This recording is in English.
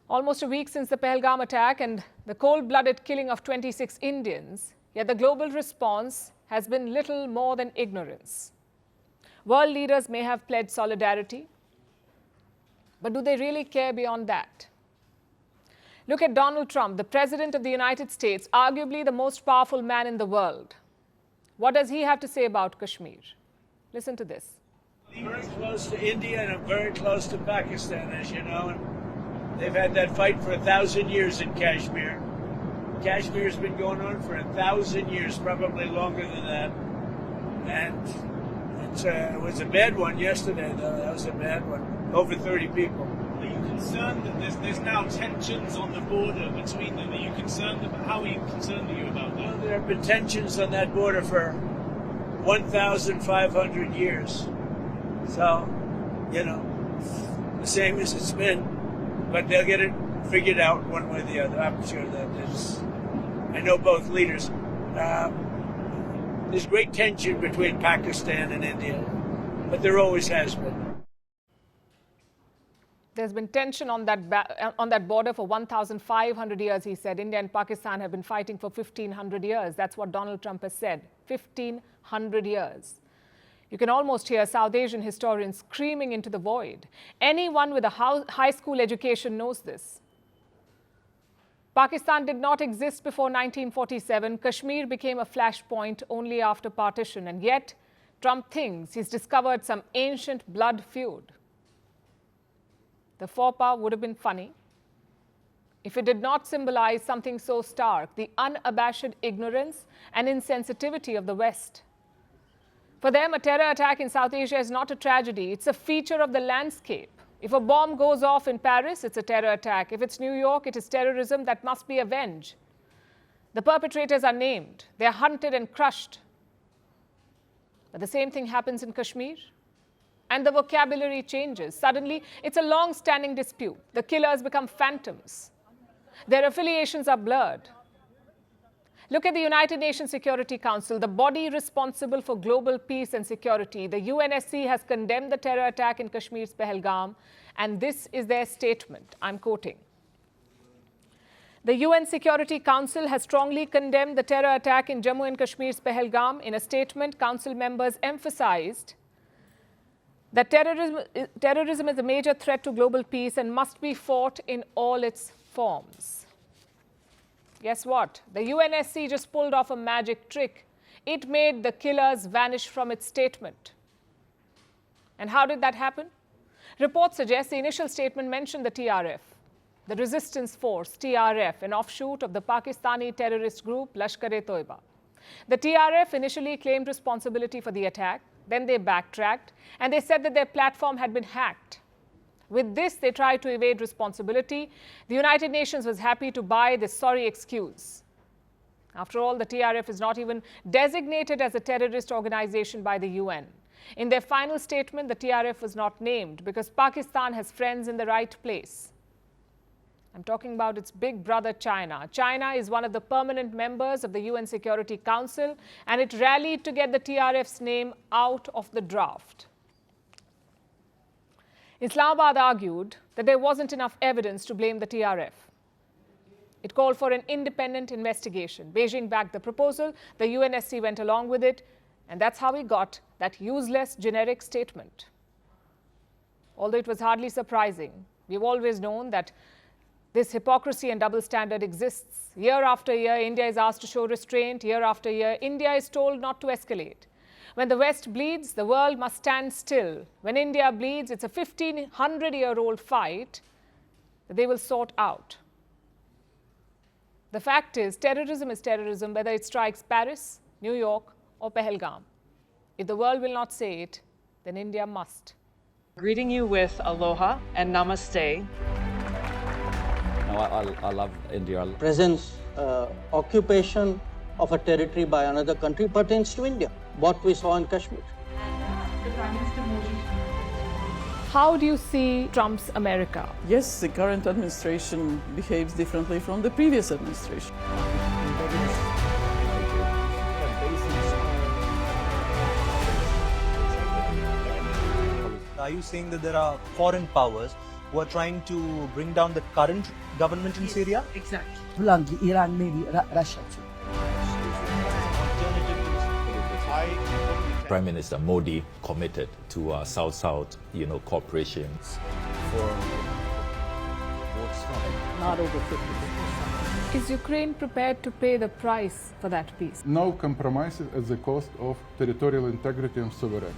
Almost a week since the Pahalgam attack and the cold-blooded killing of 26 Indians, yet the global response has been little more than ignorance. World leaders may have pledged solidarity, but do they really care beyond that? Look at Donald Trump, the President of the United States, arguably the most powerful man in the world. What does he have to say about Kashmir? Listen to this. I'm very close to India and I'm very close to Pakistan, as you know. And they've had that fight for 1,000 years in Kashmir. Kashmir's been going on for 1,000 years, probably longer than that. And it was a bad one yesterday, though. That was a bad one. Over 30 people. Are you concerned that there's now tensions on the border between them? Are you concerned about, how are you concerned are you about that? Well, there have been tensions on that border for 1,500 years. So, you know, the same as it's been, but they'll get it figured out one way or the other. I'm sure that I know both leaders. There's great tension between Pakistan and India, but there always has been. There's been tension on that border for 1,500 years, he said. India and Pakistan have been fighting for 1,500 years. That's what Donald Trump has said. 1,500 years. You can almost hear South Asian historians screaming into the void. Anyone with a high school education knows this. Pakistan did not exist before 1947. Kashmir became a flashpoint only after partition. And yet, Trump thinks he's discovered some ancient blood feud. The faux pas would have been funny if it did not symbolize something so stark, the unabashed ignorance and insensitivity of the West. For them, a terror attack in South Asia is not a tragedy. It's a feature of the landscape. If a bomb goes off in Paris, it's a terror attack. If it's New York, it is terrorism that must be avenged. The perpetrators are named. They are hunted and crushed. But the same thing happens in Kashmir. And the vocabulary changes. Suddenly, it's a long-standing dispute. The killers become phantoms. Their affiliations are blurred. Look at the United Nations Security Council, the body responsible for global peace and security. The UNSC has condemned the terror attack in Kashmir's Pahalgam, and this is their statement. I'm quoting. The UN Security Council has strongly condemned the terror attack in Jammu and Kashmir's Pahalgam. In a statement, Council members emphasized that terrorism is a major threat to global peace and must be fought in all its forms. Guess what? The UNSC just pulled off a magic trick. It made the killers vanish from its statement. And how did that happen? Reports suggest the initial statement mentioned the TRF, the resistance force, TRF, an offshoot of the Pakistani terrorist group Lashkar-e-Toiba. The TRF initially claimed responsibility for the attack. Then they backtracked and they said that their platform had been hacked. With this, they tried to evade responsibility. The United Nations was happy to buy this sorry excuse. After all, the TRF is not even designated as a terrorist organization by the UN. In their final statement, the TRF was not named because Pakistan has friends in the right place. I'm talking about its big brother, China. China is one of the permanent members of the UN Security Council, and it rallied to get the TRF's name out of the draft. Islamabad argued that there wasn't enough evidence to blame the TRF. It called for an independent investigation. Beijing backed the proposal. The UNSC went along with it, and that's how we got that useless generic statement. Although it was hardly surprising, we've always known that this hypocrisy and double standard exists. Year after year, India is asked to show restraint. Year after year, India is told not to escalate. When the West bleeds, the world must stand still. When India bleeds, it's a 1,500-year-old fight that they will sort out. The fact is terrorism, whether it strikes Paris, New York, or Pahalgam. If the world will not say it, then India must. Greeting you with aloha and namaste. I love India. Presence, occupation of a territory by another country pertains to India, what we saw in Kashmir. How do you see Trump's America? Yes, the current administration behaves differently from the previous administration. Are you saying that there are foreign powers who are trying to bring down the current government in Syria? Exactly. Bluntly, Iran, maybe Russia too. Prime Minister Modi committed to South-South, cooperation. Not over 50%. Is Ukraine prepared to pay the price for that peace? No compromises at the cost of territorial integrity and sovereignty.